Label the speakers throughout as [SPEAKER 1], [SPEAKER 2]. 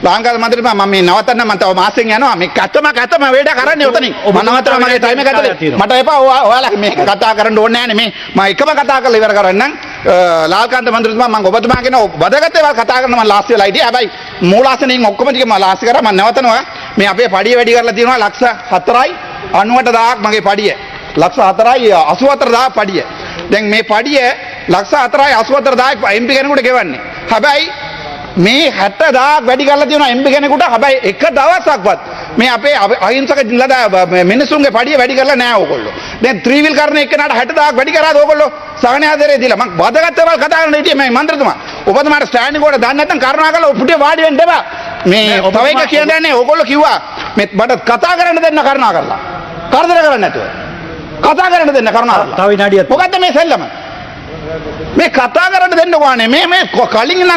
[SPEAKER 1] ලාංකාවේ මන්ත්‍රීතුමා මම මේ නවත්තන්න මම තව මාසෙන් යනවා මේ කතම වැඩ කරන්නේ උතනින් මම නවත්තනවා මගේ ටයිම් එක ගත්තේ මට එපා ඔයාලා මේක කතා කරන්න ඕනේ නැහැ නේ මේ මම එකම කතා කරලා ඉවර කරන්නම් ලාල්කාන්ත මන්ත්‍රීතුමා මම ඔබතුමා කියන වදගත් ඒවා කතා කරන්න මම ලාස්ට් වෙලා හිටියේ හැබැයි මූලාසනෙන් ඔක්කොම ටික මම ලාස්ට් කරා මම නවතනවා මේ අපේ පඩිය වැඩි කරලා තියෙනවා ලක්ෂ 4යි 98000ක් මගේ පඩිය ලක්ෂ 4යි 84000 පඩිය දැන් මේ පඩිය ලක්ෂ 4යි 84000ක් MP කෙනෙකුට ගෙවන්නේ හැබැයි මේ 60000ක් වැඩි කරලා තියෙනවා MP කෙනෙකුට හැබැයි එක දවසක්වත් මේ අපේ අහිංසක මිනිසුන්ගේ පඩිය වැඩි කරලා නැහැ ඕගොල්ලෝ දැන් ත්‍රිවිල් කරන එක්කනට 60000ක් වැඩි කරාද ඕගොල්ලෝ සගණ ආදරේ දීලා මම වදගත් ඒවා කතා කරන්න හිටියේ මේ මන්ත්‍රතුමා ඔබතුමාට ස්ටෑන්ඩින් කොට දන්නේ නැත්නම් කරුණාකරලා පුටේ වාඩි වෙන්න එපා මේ තව එක කියන්නේ ඕගොල්ලෝ කිව්වා මේ මට කතා කරන්න දෙන්න කරුණාකරලා කරදර කරන්නේ නැතුව කතා කරන්න දෙන්න කරුණාකරලා තව විනාඩියක් මොකද්ද මේ සෙල්ලම මේ කතා කරන්න දෙන්න ඕනේ මේ කලින් ඉන්න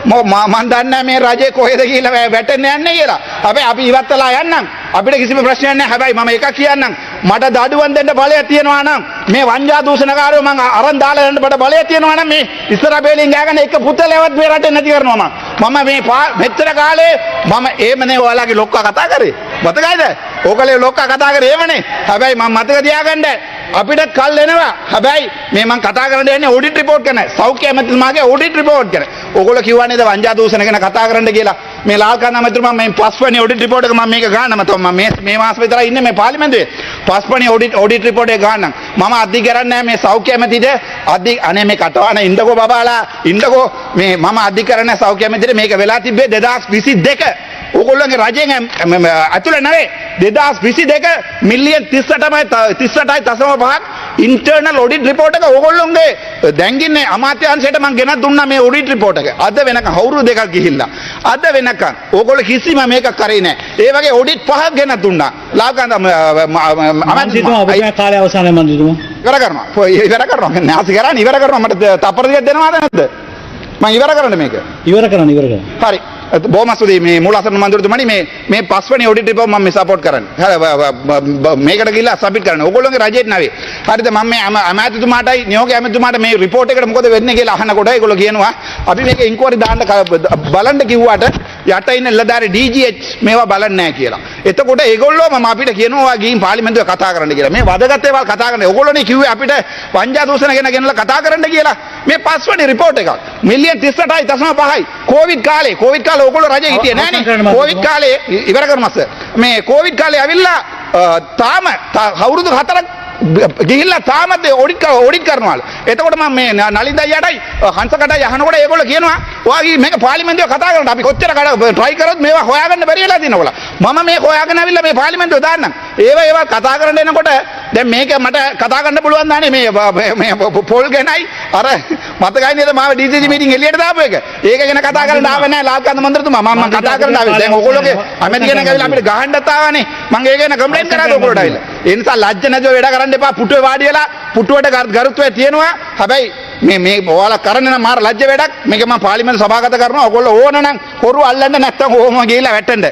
[SPEAKER 1] මම දන්නේ මේ රජේ කොහෙද කියලා වැටෙන්න යන්නේ කියලා. හැබැයි අපි ඉවත් වෙලා යන්නම්. අපිට කිසිම ප්‍රශ්නයක් නැහැ. හැබැයි මම එකක් කියන්නම්. මට දඩුවම් දෙන්න බලය තියෙනවා නම් මේ වංජා දූෂණකාරයෝ මං අරන් දාලා යන්න බඩ බලය තියෙනවා නම් මේ ඉස්සර බේලින් ගෑගෙන එක පුතලෙවත් මේ රටේ නැති කරනවා මම මේ මෙච්චර කාලේ මම එහෙමනේ ඔයාලගේ ලොක්කා කතා කරේ. මතකයිද? ඕකලේ ලොක්කා කතා කරේ එහෙමනේ. හැබැයි මම මතක තියාගන්න අපිට කල් එනවා. හැබැයි මේ මං කතා කරන්න යන්නේ ඔඩිට් රිපෝට් කරන. සෞඛ්‍ය ඇමතිතුමාගේ ඔඩිට් රිපෝට් කරන. ඕගොල්ලෝ කිව්වා නේද වංජා දූෂණ ගැන කතා කරන්න කියලා. මේ ලාල්කාන්ත ඇමතිතුමා මේ පස්වෙනි ඔඩිට් රිපෝට් එක මම මේක ගන්නවා. මම මේ මාස විතරයි ඉන්නේ මේ පාර්ලිමේන්තුවේ. පස්වෙනි ඔඩිට් රිපෝට් එක ගන්නම්. මම අධි කරන්නේ මේ සෞඛ්‍ය ඇමතිට අනේ මේ කටවන ඉන්නකෝ බබාලා ඉන්නකෝ මේ මම අධි කරන්නේ සෞඛ්‍ය ඇමතිට මේක වෙලා තිබ්බේ 2022 ඕගොල්ලෝගේ රජයෙන් ඇතුළේ නෙවෙයි 2022 මිලියන් 38.5ක් ඉන්ටර්නල් ඔඩිට් රිපෝට් එක ඕගොල්ලෝගේ දැන්ගින්නේ අමාත්‍යාංශයට මම ගෙනත් දුන්නා මේ ඔඩිට් රිපෝට් එක. අද වෙනකන් අවුරුදු දෙකක් ගිහිල්ලා. අද වෙනකන් ඕගොල්ලෝ කිසිම මේක කරේ නැහැ. ඒ වගේ ඔඩිට් පහක් ගෙනත් දුන්නා. ලාල්කාන්ත අමාත්‍යතුමා ඔබගේ කාලය අවසානයේ මන්ත්‍රීතුමා ඉවර කරනවා. නාසි කරන්නේ ඉවර කරනවා. මට තප්පර දෙකක් දෙනවද නැද්ද? මම ඉවර කරන්න මේක. ඉවර කරන්න. හරි. බොහොම ස්තුතියි මේ මූලාසන මන්ත්‍රීතුමනි මේ පස්වෙනි ඔඩිට් රිපෝට් මම මේ සපෝට් කරන්නේ. මේකට ගිහිල්ලා සබ්මිට් කරන්න. ඕගොල්ලෝගේ රජෙත් නැවේ. හරිද මම මේ අමාත්‍යතුමාටයි නියෝග ඇමතිතුමාට මේ රිපෝට් එකට මොකද වෙන්නේ කියලා අහනකොට ඒගොල්ලෝ කියනවා අපි මේක ඉන්ක්වයරි දාන්න බලන්න කිව්වට යට ඉන්න නිලධාරී DGH මේවා බලන්නේ නැහැ කියලා. එතකොට ඒගොල්ලෝ මම අපිට කියනවා ගිහින් පාර්ලිමේන්තුවේ කතා කරන්න කියලා. මේ වදගත් ඒවා කතා කරන්න. ඕගොල්ලෝනේ කිව්වේ අපිට වංජා දූෂණ ගැන ගෙනලා කතා කරන්න කියලා. මේ පස්වෙනි රිපෝට් එක මිලියන් 38.5යි කොවිඩ් කාලේ ඕගොල්ලෝ රජේ හිටියේ නෑනේ කොවිඩ් කාලේ ඉවර කරමස්ස මේ කොවිඩ් කාලේ ඇවිල්ලා තාම අවුරුදු 4ක් ගිහිල්ලා තාමත් ඔඩිට් කරනවාලු. එතකොට මම මේ නලින් දයියටයි හංසකටයි අහනකොට ඒගොල්ලෝ කියනවා ඔයාගේ මේක පාර්ලිමේන්තුවේ කතා කරන්න අපි කොච්චර try කරොත් මේවා හොයාගන්න බැරි වෙලා තියෙනවා. මම මේ හොයාගෙන ආවිල්ලා මේ පාර්ලිමේන්තුවේ දාන්නම්. ඒවා කතා කරන්න එනකොට දැන් මේක මට කතා කරන්න පුළුවන් දානේ මේ පොල් ගැනයි අර මතකයි නේද මාව DCG මීටින් එළියට දාපු එක. ඒක ගැන කතා කරන්න ආවේ නැහැ ලාල්කාන්ත මන්ත්‍රීතුමා. මම කතා කරන්න ආවේ. දැන් ඕගොල්ලෝගේ ඇමති කෙනෙක් ඇවිල්ලා අපිට ගහන්නත් ආවනේ. මම ඒක ගැන කම්ප්ලේන්ට් කරාද ඕගොල්ලෝට ඇවිල්ලා. ඒ නිසා ලැජ්ජ නැතුව වැඩ කරන්න එපා. පුටුවේ වාඩි වෙලා පුටුවට ගරුත්වය තියෙනවා. හැබැයි මේ ඔයාලා කරන්නේ නම් මාර ලැජ්ජ වැඩක්. මේක මම පාර්ලිමේන්තු සභාගත කරනවා. ඔයගොල්ලෝ ඕන නම් හොරු අල්ලන්න නැත්තම් ඕම ගිහිල්ලා වැටෙන්න.